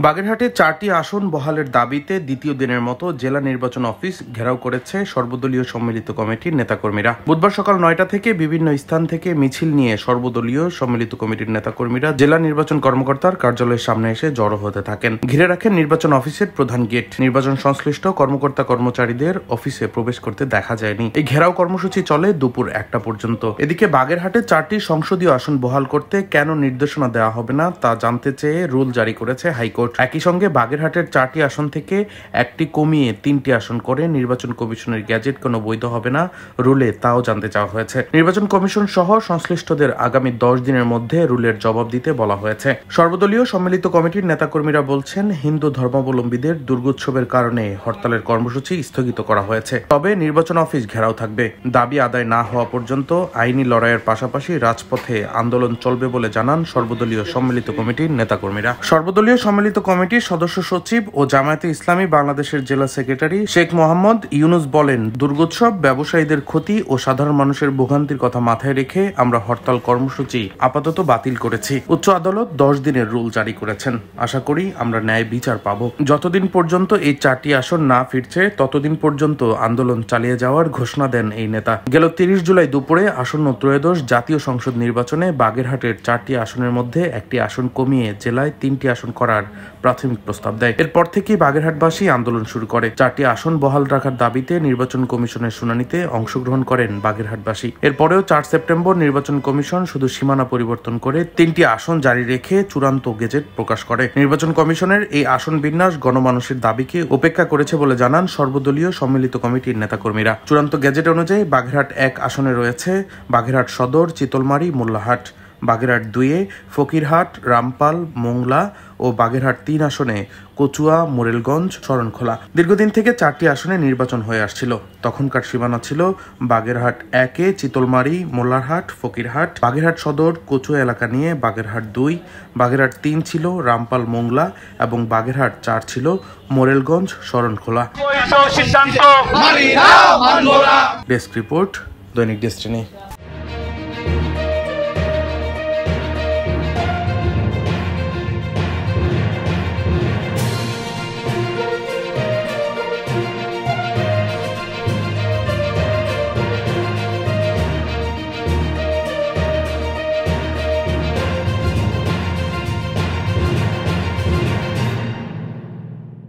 বাগেরহাটে 4টি আসন বহালের দাবিতে দ্বিতীয় দিনের মতো জেলা নির্বাচন অফিস ঘেরাও করেছে সর্বদলীয় সম্মিলিত কমিটির নেতাকর্মীরা। বুধবার সকাল 9টা থেকে বিভিন্ন স্থান থেকে মিছিল নিয়ে সর্বদলীয় সম্মিলিত কমিটির নেতাকর্মীরা জেলা নির্বাচন কর্মকর্তার কার্যালয়ের সামনে এসে জড়ো হতে থাকেন। ঘিরে রাখেন নির্বাচন অফিসের প্রধান গেট। নির্বাচন সংশ্লিষ্ট কর্মকর্তা কর্মচারীদের অফিসে প্রবেশ করতে দেখা যায়নি। এই ঘেরাও কর্মসূচি চলে দুপুর 1টা পর্যন্ত। এদিকে বাগেরহাটে 4টি সংসদীয় আসন বহাল করতে কেন নির্দেশনা দেওয়া হবে না তা জানতে চেয়ে রুল জারি করেছে হাইকোর্ট। একই সঙ্গে বাগেরহাটের 4টি আসন থেকে একটি কমিয়ে 3টি আসন করে নির্বাচন কমিশনের গ্যাজেট কোনো বৈধ হবে না রুলে তাও জানতে চাওয়া হয়েছে। নির্বাচন কমিশন সহ সংশ্লিষ্টদের আগামী 10 দিনের মধ্যে রুলের জবাব দিতে বলা হয়েছে। সর্বদলীয় সম্মিলিত কমিটির নেতাকর্মীরা বলছেন, হিন্দু ধর্মাবলম্বীদের দুর্গোৎসবের কারণে হরতালের কর্মসূচি স্থগিত করা হয়েছে। তবে নির্বাচন অফিস ঘেরাও থাকবে। দাবি আদায় না হওয়া পর্যন্ত আইনি লড়াইয়ের পাশাপাশি রাজপথে আন্দোলন চলবে বলে জানান সর্বদলীয় সম্মিলিত কমিটির নেতাকর্মীরা। সর্বদলীয় সম্মিলিত কমিটির সদস্য সচিব ও জামায়াতে ইসলামী বাংলাদেশের জেলা সেক্রেটারি শেখ মোহাম্মদ ইউনুস বলেন, দুর্গোৎসব ব্যবসায়ীদের ক্ষতি ও সাধারণ মানুষের ভোগান্তির কথা মাথায় রেখে আমরা হরতাল কর্মসূচি আপাতত বাতিল করেছি। উচ্চ আদালত 10 দিনের রুল জারি করেছেন। আশা করি আমরা ন্যায় বিচার পাব। যতদিন পর্যন্ত এই 4টি আসন না ফিরছে ততদিন পর্যন্ত আন্দোলন চালিয়ে যাওয়ার ঘোষণা দেন এই নেতা। গেল 30 জুলাই দুপুরে আসন্ন ত্রয়োদশ জাতীয় সংসদ নির্বাচনে বাগেরহাটের 4টি আসনের মধ্যে একটি আসন কমিয়ে জেলায় 3টি আসন করার প্রাথমিক প্রস্তাব দেয়। এরপর থেকেই বাগেরহাটবাসী আন্দোলন শুরু করে। 4টি আসন বহাল রাখার দাবিতে নির্বাচন কমিশনের শুনানিতে অংশগ্রহণ করেন বাগেরহাটবাসী। এরপরেও 4 সেপ্টেম্বর নির্বাচন কমিশন শুধু সীমানা পরিবর্তন করে 3টি আসন জারি রেখে চূড়ান্ত গেজেট প্রকাশ করে। নির্বাচন কমিশনের এই আসন বিন্যাস গণমানুষের দাবিকে উপেক্ষা করেছে বলে জানান সর্বদলীয় সম্মিলিত কমিটির নেতাকর্মীরা। চূড়ান্ত গেজেট অনুযায়ী বাগেরহাট 1 আসনে রয়েছে বাগেরহাট সদর, চিতলমারী, মোল্লাহাট। বাগেরহাট 2-এ ফকিরহাট, রামপাল, মোংলা ও বাগেরহাট 3 আসনে কচুয়া, মোরেলগঞ্জ, শরণখোলা। দীর্ঘদিন থেকে 4টি আসনে নির্বাচন হয়ে আসছিল। তখনকার সীমানা ছিল বাগেরহাট 1-এ চিতলমারী, মোল্লারহাট, ফকিরহাট, বাগেরহাট সদর, কচুয়া এলাকা নিয়ে বাগেরহাট 2, বাগেরহাট 3 ছিল রামপাল, মোংলা এবং বাগেরহাট 4 ছিল মোরেলগঞ্জ, শরণখোলা। ডেস্ক রিপোর্ট, দৈনিক ডেস্টিনি।